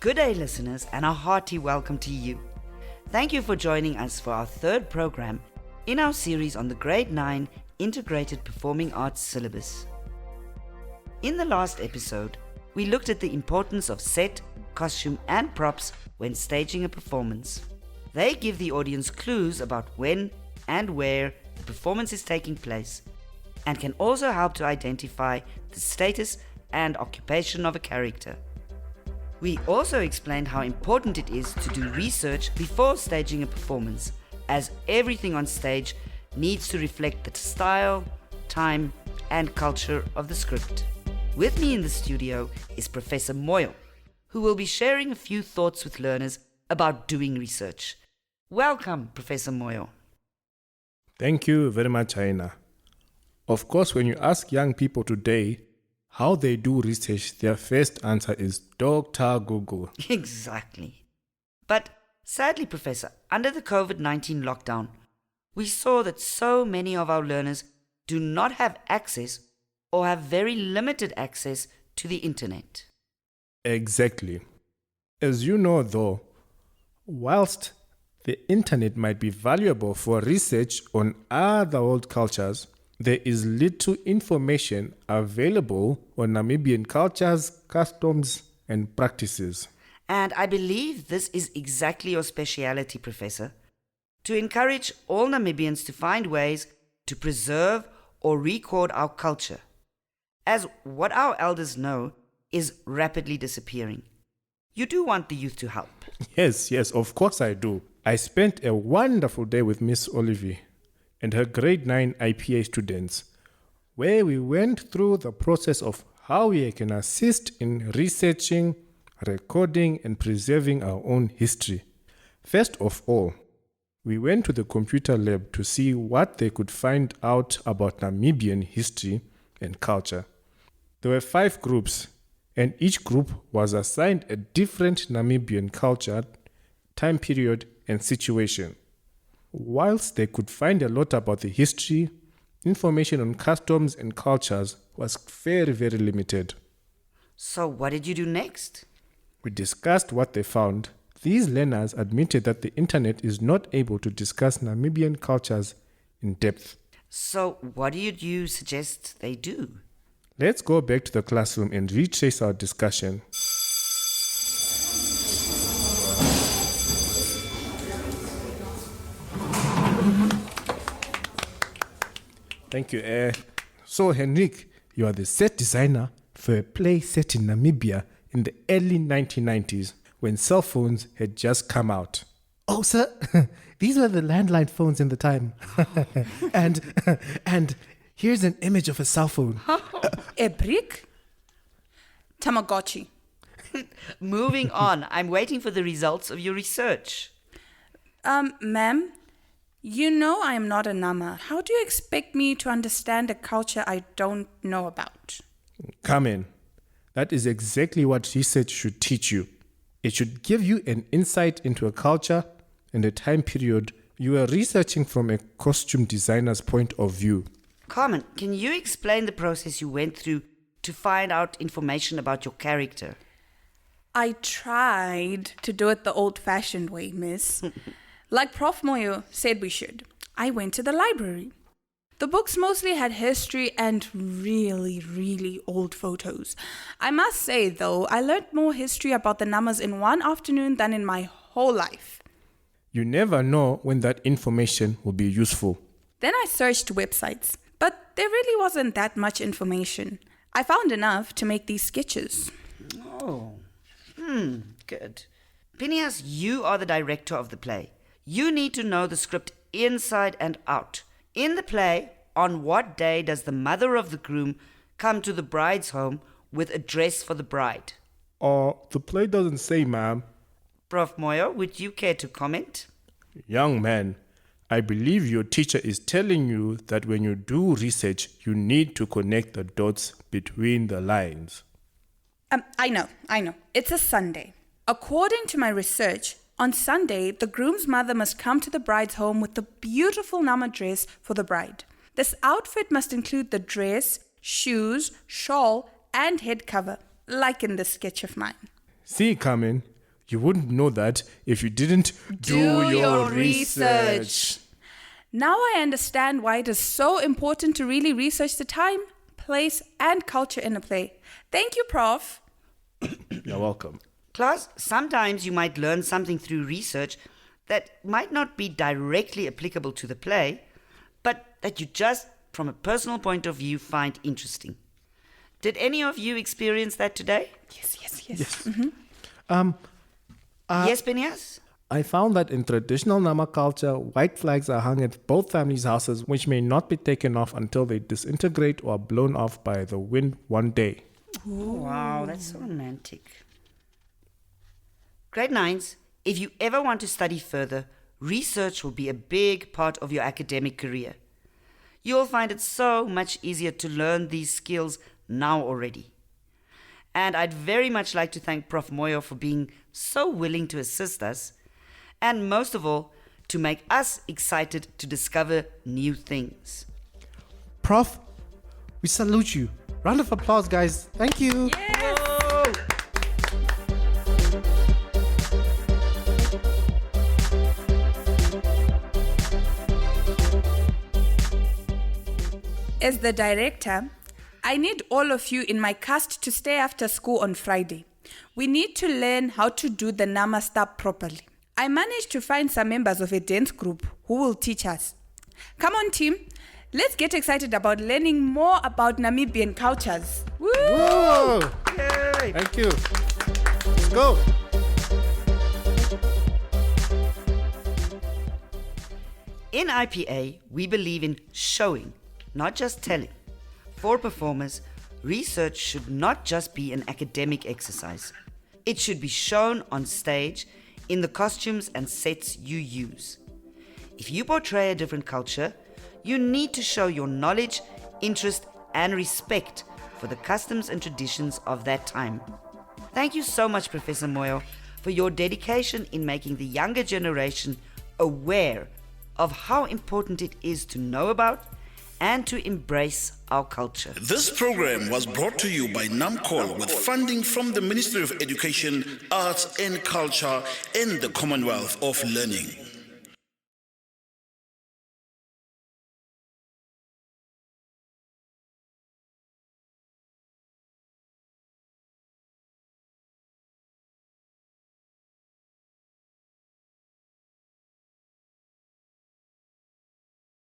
Good day, listeners, and a hearty welcome to you. Thank you for joining us for our third program in our series on the Grade 9 Integrated Performing Arts syllabus. In the last episode, we looked at the importance of set, costume, and props when staging a performance. They give the audience clues about when and where the performance is taking place, and can also help to identify the status and occupation of a character. We also explained how important it is to do research before staging a performance, as everything on stage needs to reflect the style, time, and culture of the script. With me in the studio is Professor Moyo, who will be sharing a few thoughts with learners about doing research. Welcome, Professor Moyo. Thank you very much, Aina. Of course, when you ask young people today how they do research, their first answer is Dr. Google. Exactly. But sadly, Professor, under the COVID-19 lockdown, we saw that so many of our learners do not have access or have very limited access to the internet. Exactly. As you know, though, whilst the internet might be valuable for research on other world cultures, there is little information available on Namibian cultures, customs, and practices. And I believe this is exactly your speciality, Professor, to encourage all Namibians to find ways to preserve or record our culture, as what our elders know is rapidly disappearing. You do want the youth to help. Yes, of course I do. I spent a wonderful day with Miss Olivier and her grade 9 IPA students, where we went through the process of how we can assist in researching, recording, and preserving our own history. First of all, we went to the computer lab to see what they could find out about Namibian history and culture. There were 5 groups, and each group was assigned a different Namibian culture, time period, and situation. Whilst they could find a lot about the history, information on customs and cultures was very, very limited. So what did you do next? We discussed what they found. These learners admitted that the internet is not able to discuss Namibian cultures in depth. So what do you suggest they do? Let's go back to the classroom and retrace our discussion. Thank you. So, Henrik, you are the set designer for a play set in Namibia in the early 1990s when cell phones had just come out. Oh, sir, these were the landline phones in the time. and here's an image of a cell phone. A brick? Tamagotchi. Moving on, I'm waiting for the results of your research. Ma'am, you know I am not a Nama. How do you expect me to understand a culture I don't know about? Come in. That is exactly what research should teach you. It should give you an insight into a culture and a time period you are researching from a costume designer's point of view. Carmen, can you explain the process you went through to find out information about your character? I tried to do it the old-fashioned way, miss. Like Prof. Moyo said we should. I went to the library. The books mostly had history and really, really old photos. I must say, though, I learned more history about the Namas in one afternoon than in my whole life. You never know when that information will be useful. Then I searched websites, but there really wasn't that much information. I found enough to make these sketches. Oh, good. Phineas, you are the director of the play. You need to know the script inside and out. In the play, on what day does the mother of the groom come to the bride's home with a dress for the bride? The play doesn't say, ma'am. Prof. Moyo, would you care to comment? Young man, I believe your teacher is telling you that when you do research, you need to connect the dots between the lines. I know. It's a Sunday. According to my research, on Sunday, the groom's mother must come to the bride's home with the beautiful Nama dress for the bride. This outfit must include the dress, shoes, shawl, and head cover, like in this sketch of mine. See, Carmen, You wouldn't know that if you didn't Do your research. Now I understand why it is so important to really research the time, place, and culture in a play. Thank you, Prof. You're welcome. Class, sometimes you might learn something through research that might not be directly applicable to the play, but that you just, from a personal point of view, find interesting. Did any of you experience that today? Yes. Yes. Yes, Benias? I found that in traditional Nama culture, white flags are hung at both families' houses, which may not be taken off until they disintegrate or are blown off by the wind one day. Wow, that's so romantic. Grade 9s, if you ever want to study further, research will be a big part of your academic career. You'll find it so much easier to learn these skills now already. And I'd very much like to thank Prof. Moyo for being so willing to assist us, and most of all, to make us excited to discover new things. Prof, we salute you. Round of applause, guys. Thank you. As the director, I need all of you in my cast to stay after school on Friday. We need to learn how to do the Nama step properly. I managed to find some members of a dance group who will teach us. Come on, team. Let's get excited about learning more about Namibian cultures. Woo! Whoa! Yay! Thank you. Let's go. In IPA, we believe in showing, not just telling. For performers, research should not just be an academic exercise. It should be shown on stage in the costumes and sets you use. If you portray a different culture, you need to show your knowledge, interest, and respect for the customs and traditions of that time. Thank you so much, Professor Moyo, for your dedication in making the younger generation aware of how important it is to know about and to embrace our culture. This program was brought to you by NAMCOL with funding from the Ministry of Education, Arts and Culture and the Commonwealth of Learning.